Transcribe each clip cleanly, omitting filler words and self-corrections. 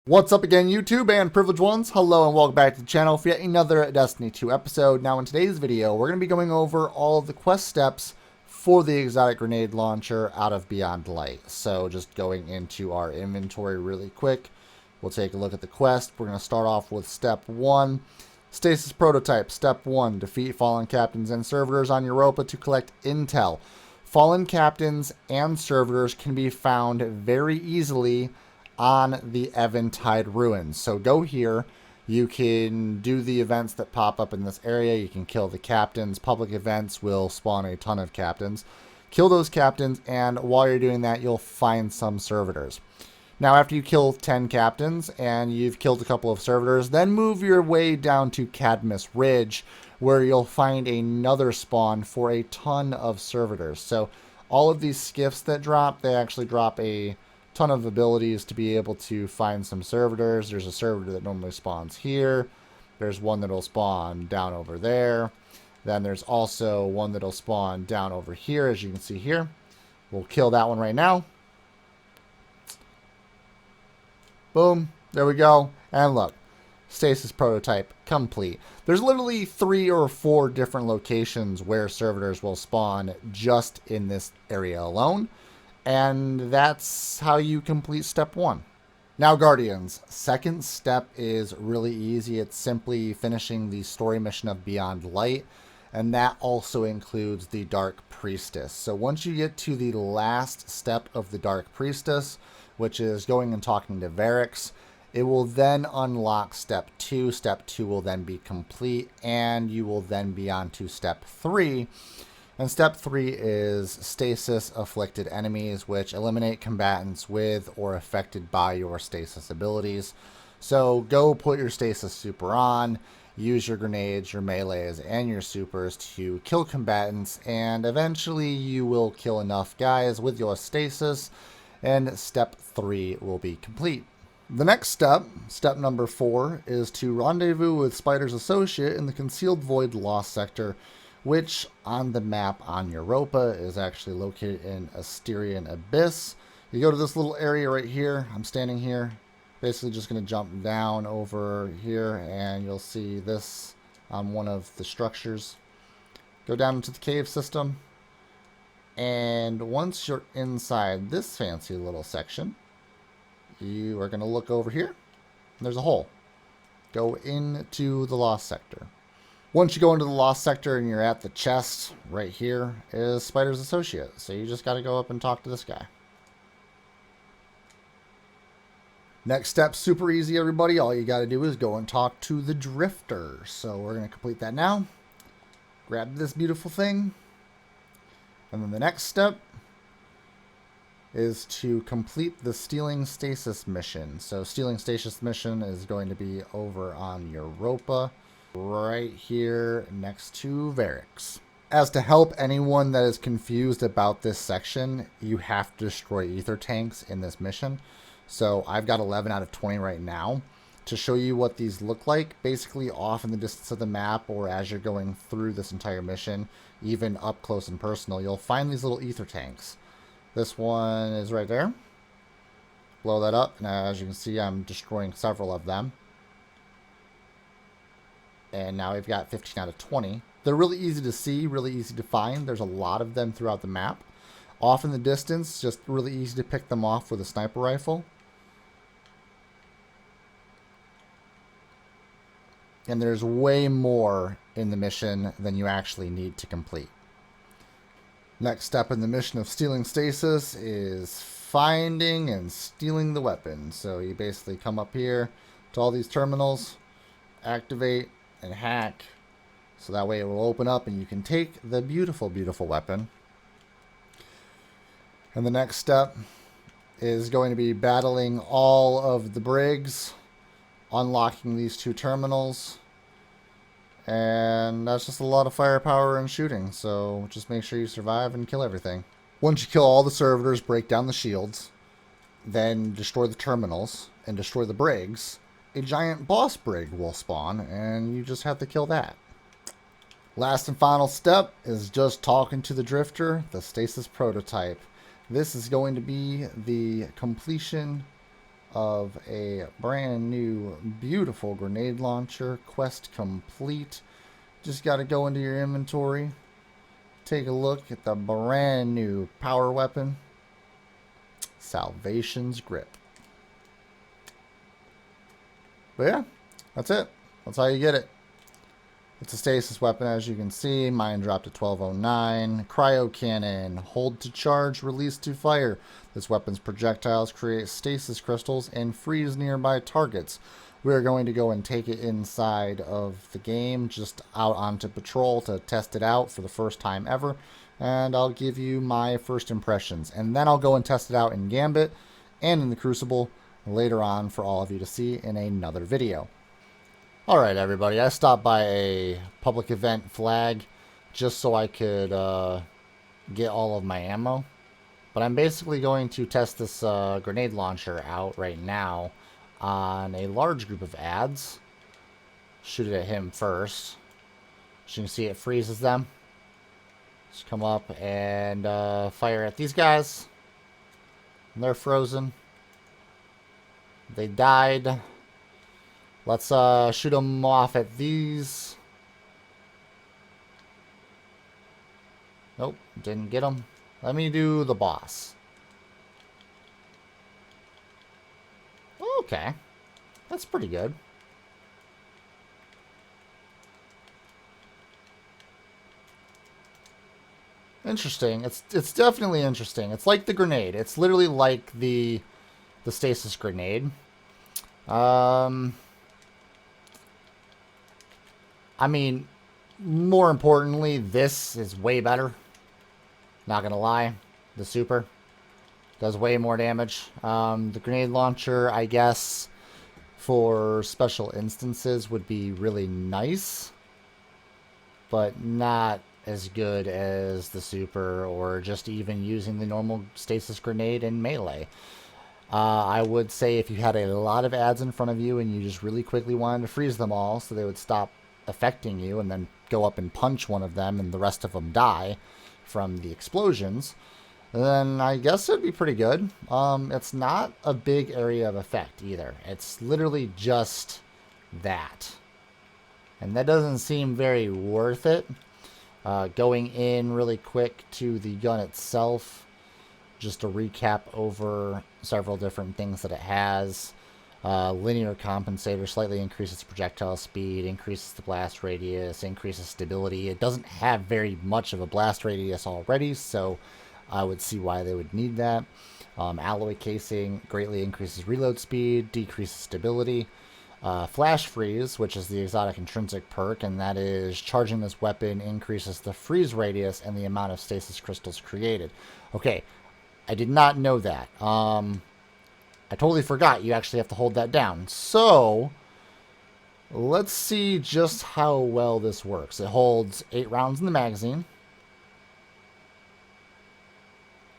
What's up again, YouTube and privileged ones? Hello and welcome back to the channel for yet another Destiny 2 episode. Now in today's video, we're going to be going over all of the quest steps for the exotic grenade launcher out of Beyond Light. So just going into our inventory really quick, we'll take a look at the quest. We're going to start off with step 1. Stasis prototype. Step 1. Defeat fallen captains and servitors on Europa to collect intel. Fallen captains and servitors can be found very easily on the Eventide ruins. So go here, you can do the events that pop up in this area, you can kill the captains. Public events will spawn a ton of captains. Kill those captains, and while you're doing that, you'll find some servitors. Now after you kill 10 captains and you've killed a couple of servitors, then move your way down to Cadmus Ridge, where you'll find another spawn for a ton of servitors. So all of these skiffs that drop, they actually drop a ton of abilities to be able to find some servitors. There's a servitor that normally spawns here. There's one that'll spawn down over there. Then there's also one that'll spawn down over here, as you can see here. We'll kill that one right now. Boom. There we go. And look, stasis prototype complete. There's literally 3 or 4 different locations where servitors will spawn just in this area alone. And that's how you complete step 1. Now, Guardians, second step is really easy. It's simply finishing the story mission of Beyond Light, and that also includes the Dark Priestess. So once you get to the last step of the Dark Priestess, which is going and talking to Varix, it will then unlock step 2. Step 2 will then be complete, and you will then be on to step 3. And step 3 is stasis afflicted enemies, which eliminate combatants with or affected by your stasis abilities. So go put your stasis super on, use your grenades, your melees, and your supers to kill combatants, and eventually you will kill enough guys with your stasis, and step 3 will be complete. The next step, step number 4, is to rendezvous with Spider's associate in the Concealed Void Lost Sector, which on the map on Europa is actually located in Asterian Abyss. You go to this little area right here. I'm standing here. Basically just going to jump down over here and you'll see this on one of the structures. Go down into the cave system. And once you're inside this fancy little section, you are going to look over here. There's a hole. Go into the Lost Sector. Once you go into the Lost Sector and you're at the chest, right here is Spider's associate. So you just got to go up and talk to this guy. Next step, super easy, everybody. All you got to do is go and talk to the Drifter. So we're going to complete that now. Grab this beautiful thing. And then the next step is to complete the Stealing Stasis mission. So Stealing Stasis mission is going to be over on Europa, right here next to Varix. As to help anyone that is confused about this section, you have to destroy ether tanks in this mission. So I've got 11 out of 20 right now. To show you what these look like, basically off in the distance of the map or as you're going through this entire mission, even up close and personal, you'll find these little ether tanks. This one is right there. Blow that up, and as you can see, I'm destroying several of them. And now we've got 15 out of 20. They're really easy to see, really easy to find. There's a lot of them throughout the map. Off in the distance, just really easy to pick them off with a sniper rifle. And there's way more in the mission than you actually need to complete. Next step in the mission of Stealing Stasis is finding and stealing the weapon. So you basically come up here to all these terminals, activate, and hack, so that way it will open up and you can take the beautiful, beautiful weapon. And the next step is going to be battling all of the brigs, unlocking these 2 terminals, and that's just a lot of firepower and shooting, so just make sure you survive and kill everything. Once you kill all the servitors, break down the shields, then destroy the terminals and destroy the brigs, a giant boss brig will spawn, and you just have to kill that. Last and final step is just talking to the Drifter, the Stasis prototype. This is going to be the completion of a brand new, beautiful grenade launcher. Quest complete. Just got to go into your inventory. Take a look at the brand new power weapon. Salvation's Grip. But yeah, that's it. That's how you get it. It's a stasis weapon, as you can see. Mine dropped to 1209. Cryo cannon. Hold to charge, release to fire. This weapon's projectiles create stasis crystals and freeze nearby targets. We're going to go and take it inside of the game, just out onto patrol to test it out for the first time ever. And I'll give you my first impressions. And then I'll go and test it out in Gambit and in the Crucible later on for all of you to see in another video. Alright everybody, I stopped by a public event flag just so I could get all of my ammo. But I'm basically going to test this grenade launcher out right now on a large group of ads. Shoot it at him first. As you can see, it freezes them. Just come up and fire at these guys. And they're frozen. They died. Let's shoot them off at these. Nope, didn't get them. Let me do the boss. Okay, that's pretty good. Interesting. It's definitely interesting. It's like the grenade. It's literally like the stasis grenade. I mean, more importantly, this is way better. Not gonna lie. The super does way more damage. The grenade launcher, I guess, for special instances would be really nice, but not as good as the super or just even using the normal stasis grenade in melee. I would say if you had a lot of ads in front of you and you just really quickly wanted to freeze them all so they would stop affecting you and then go up and punch one of them and the rest of them die from the explosions, then I guess it'd be pretty good. It's not a big area of effect either. It's literally just that. And that doesn't seem very worth it. Going in really quick to the gun itself, just to recap over several different things that it has. Linear compensator slightly increases projectile speed, increases the blast radius, increases stability. It doesn't have very much of a blast radius already, so I would see why they would need that. Alloy casing greatly increases reload speed, decreases stability. Flash freeze, which is the exotic intrinsic perk, and that is charging this weapon increases the freeze radius and the amount of stasis crystals created. Okay, I did not know that. I totally forgot you actually have to hold that down. So, let's see just how well this works. It holds 8 rounds in the magazine.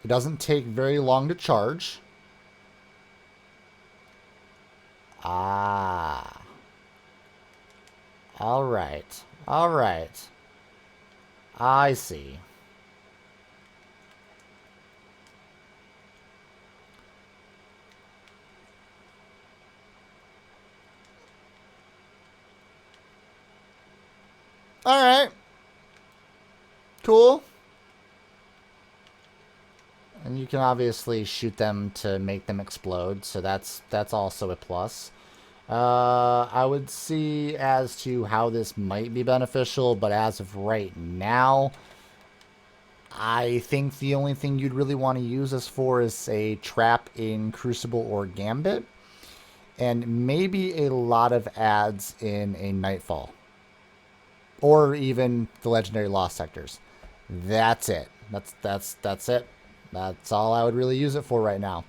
It doesn't take very long to charge. Ah. Alright. Alright. I see. Alright. Cool. And you can obviously shoot them to make them explode, so that's also a plus. I would see as to how this might be beneficial, but as of right now, I think the only thing you'd really want to use this for is a trap in Crucible or Gambit, and maybe a lot of ads in a Nightfall. Or even the Legendary Lost Sectors. That's it. That's it. That's all I would really use it for right now.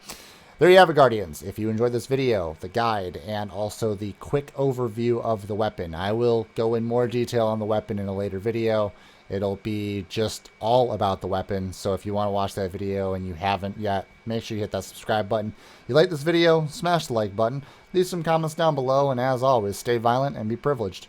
There you have it, Guardians. If you enjoyed this video, the guide, and also the quick overview of the weapon, I will go in more detail on the weapon in a later video. It'll be just all about the weapon. So if you want to watch that video and you haven't yet, make sure you hit that subscribe button. If you like this video, smash the like button. Leave some comments down below. And as always, stay violent and be privileged.